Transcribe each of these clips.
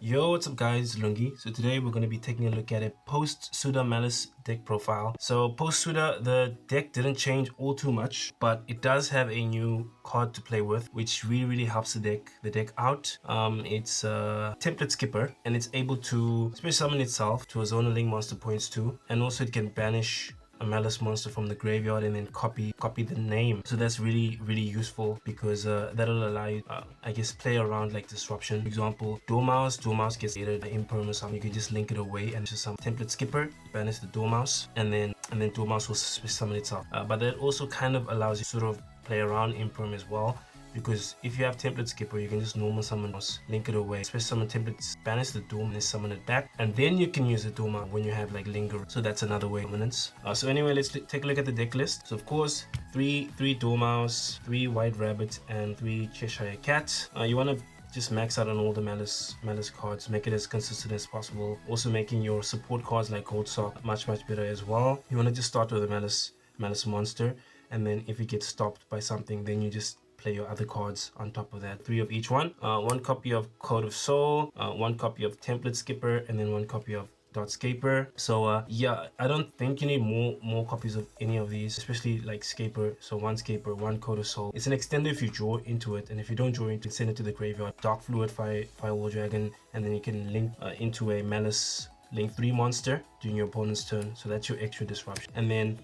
Yo, what's up guys, Lun-Gi. So today we're going to be taking a look at a post-Suda Maliss deck profile. So post-Suda, the deck didn't change all too much, but it does have a new card to play with, which really helps the deck out. It's a template skipper, and it's able to special summon itself to a zonaling monster points 2, and also it can banish a Maliss monster from the graveyard and then copy the name. So that's really useful because that'll allow you I guess play around like disruption. For example, Dormouse gets aided by Imperm or something. You can just link it away and just some template skipper, banish the Dormouse, and then Dormouse will summon itself. But that also kind of allows you to sort of play around Imperm as well, because if you have template skipper, you can just normal summon, link it away, special summon templates, banish the Dorm, and summon it back, and then you can use the Dorma when you have like linger. So that's another way of dominance. So anyway, let's take a look at the deck list. So of course, three Dormouse, 3 White Rabbit, and 3 Cheshire Cat. You want to just max out on all the Maliss cards, make it as consistent as possible. Also making your support cards like Gold Sock much better as well. You want to just start with a Maliss monster, and then if you get stopped by something, then you just play your other cards on top of that. 3 of each one. 1 copy of Code of Soul, 1 copy of Template Skipper, and then 1 copy of Dot Scaper. So yeah, I don't think you need more copies of any of these, especially like Scaper. So 1 Scaper, 1 Code of Soul. It's an extender if you draw into it, and if you don't draw into it, send it to the graveyard. Dark Fluid, Firewall Dragon, and then you can link into a Maliss link 3 monster during your opponent's turn. So that's your extra disruption. And then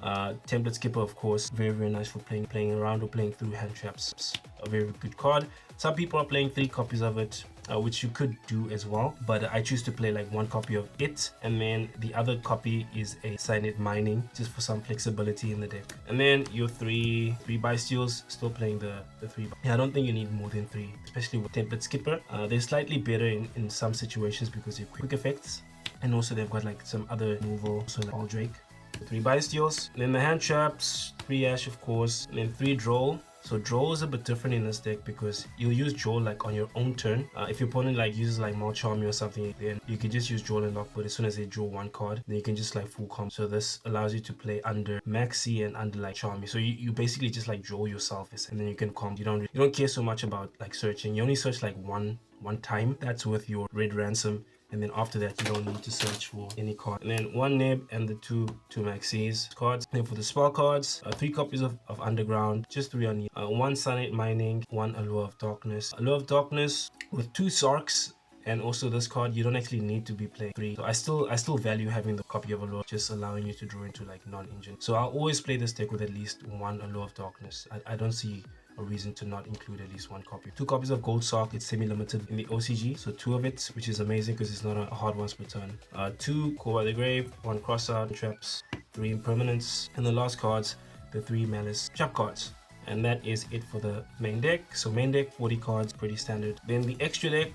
template skipper, of course, very nice for playing around or playing through hand traps. A very good card. Some people are playing 3 copies of it, which you could do as well, but I choose to play like 1 copy of it, and then the other copy is a Cyanide Mining, just for some flexibility in the deck. And then your 3 Bystials, still playing the 3. Yeah, I don't think you need more than 3, especially with template skipper. They're slightly better in some situations because they're quick effects, and also they've got like some other removal, so like all Drake. 3 Bystials, then the hand traps, 3 Ash of course, and then 3 Droll. So Droll is a bit different in this deck because you'll use Droll like on your own turn. If your opponent like uses like Malcharmy or something, then you can just use Droll and lock, but as soon as they draw 1 card, then you can just like full comp. So this allows you to play under Maxi and under like Charmy. So you basically just like draw yourself, and then you can comp. You don't care so much about like searching. You only search like one time. That's with your Red Ransom. And then after that, you don't need to search for any card. And then 1 Nib and the two Maxis cards. And then for the spell cards, 3 copies of Underground, just 3 on you. 1 Cyanide Mining, 1 Allure of Darkness. Allure of Darkness with 2 Sarks. And also this card, you don't actually need to be playing 3. So I still value having the copy of Allure, just allowing you to draw into like non-engine. So I'll always play this deck with at least 1 Allure of Darkness. I don't see a reason to not include at least 1 copy. 2 copies of Gold Sock, it's semi-limited in the OCG, so 2 of it, which is amazing because it's not a hard once per turn. 2 Call by the Grave, 1 Crossout, Traps, 3 Impermanence, and the last cards, the 3 Maliss trap cards. And that is it for the main deck. So main deck, 40 cards, pretty standard. Then the extra deck,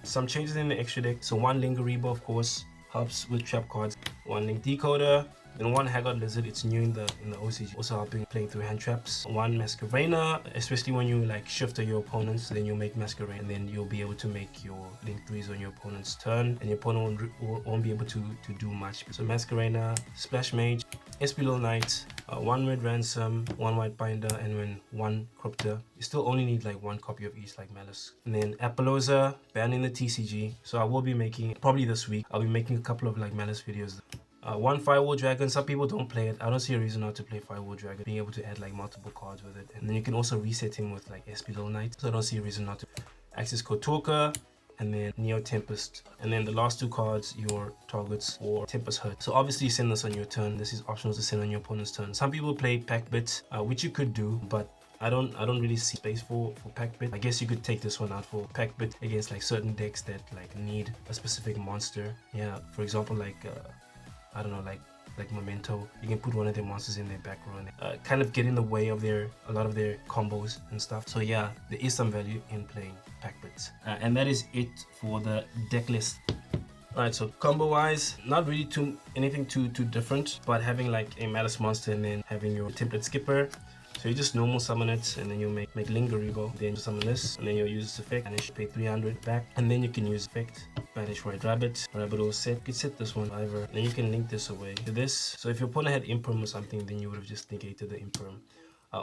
some changes in the extra deck. So 1 Linger Rebo, of course, helps with trap cards. 1 Link Decoder, then 1 Haggard Lizard, it's new in the OCG, also helping playing through hand traps. 1 Masquerainer, especially when you like shift your opponents, then you'll make Masquerainer, and then you'll be able to make your link 3s on your opponent's turn, and your opponent won't be able to do much. So Masquerainer, Splash Mage, SP Little Knight, 1 Red Ransom, 1 White Binder, and then 1 Crypta. You still only need like 1 copy of each like Maliss. And then Apollosa, banned in the TCG. So I will be making, probably this week, I'll be making a couple of like Maliss videos. 1 Firewall Dragon, some people don't play it. I don't see a reason not to play Firewall Dragon, being able to add like multiple cards with it. And then you can also reset him with like SP Little Knight, so I don't see a reason not to. Access Code Talker, and then Neo Tempest. And then the last 2 cards, your targets for Tempest Hurt. So obviously you send this on your turn. This is optional to send on your opponent's turn. Some people play Pack Bit, which you could do, but I don't really see space for Pack Bit. I guess you could take this one out for Pack Bit against like certain decks that like need a specific monster. Yeah, for example, like I don't know, like Memento. You can put one of their monsters in their back row and kind of get in the way of a lot of their combos and stuff. So yeah, there is some value in playing Pack Bits. And that is it for the deck list. Alright, so combo wise, not really anything too different, but having like a Maliss monster and then having your template skipper. So you just normal summon it, and then you'll make Linger Rebo, then you summon this, and then you'll use this effect, and then you pay 300 back, and then you can use effect, banish White Rabbit will set, you could set this one either, and then you can link this away to this. So if your opponent had Imperm or something, then you would have just negated the Imperm.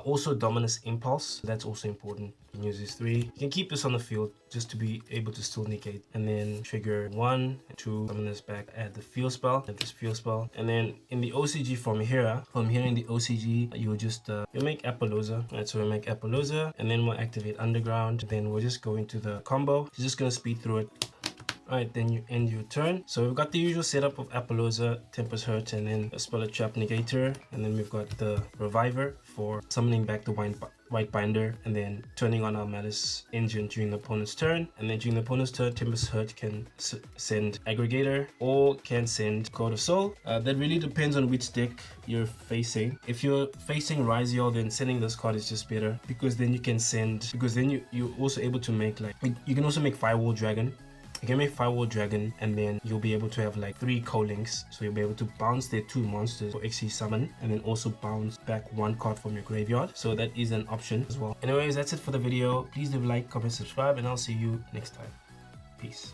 Also Dominus Impulse, that's also important. You can use these 3. You can keep this on the field just to be able to still negate. And then trigger 1 and 2, summon this back, add the field spell, add this field spell. And then in the OCG from here in the OCG, you'll just you'll make Apollousa. Alright, so we'll make Apollousa, and then we'll activate Underground. Then we'll just go into the combo. You're just gonna speed through it. Alright, then you end your turn. So we've got the usual setup of Apollousa, Tempest Hurt, and then a Spell Trap Negator. And then we've got the Reviver for summoning back the White Binder, and then turning on our Maliss engine during the opponent's turn. And then during the opponent's turn, Tempest Hurt can send Aggregator or can send Code of Soul. That really depends on which deck you're facing. If you're facing Rise-Yo, then sending this card is just better, because then you can send, because then you're also able to make, like, you can also make Firewall Dragon. You can make Firewall Dragon, and then you'll be able to have like 3 co-links. So you'll be able to bounce their 2 monsters for XC summon, and then also bounce back 1 card from your graveyard. So that is an option as well. Anyways, that's it for the video. Please leave a like, comment, subscribe, and I'll see you next time. Peace.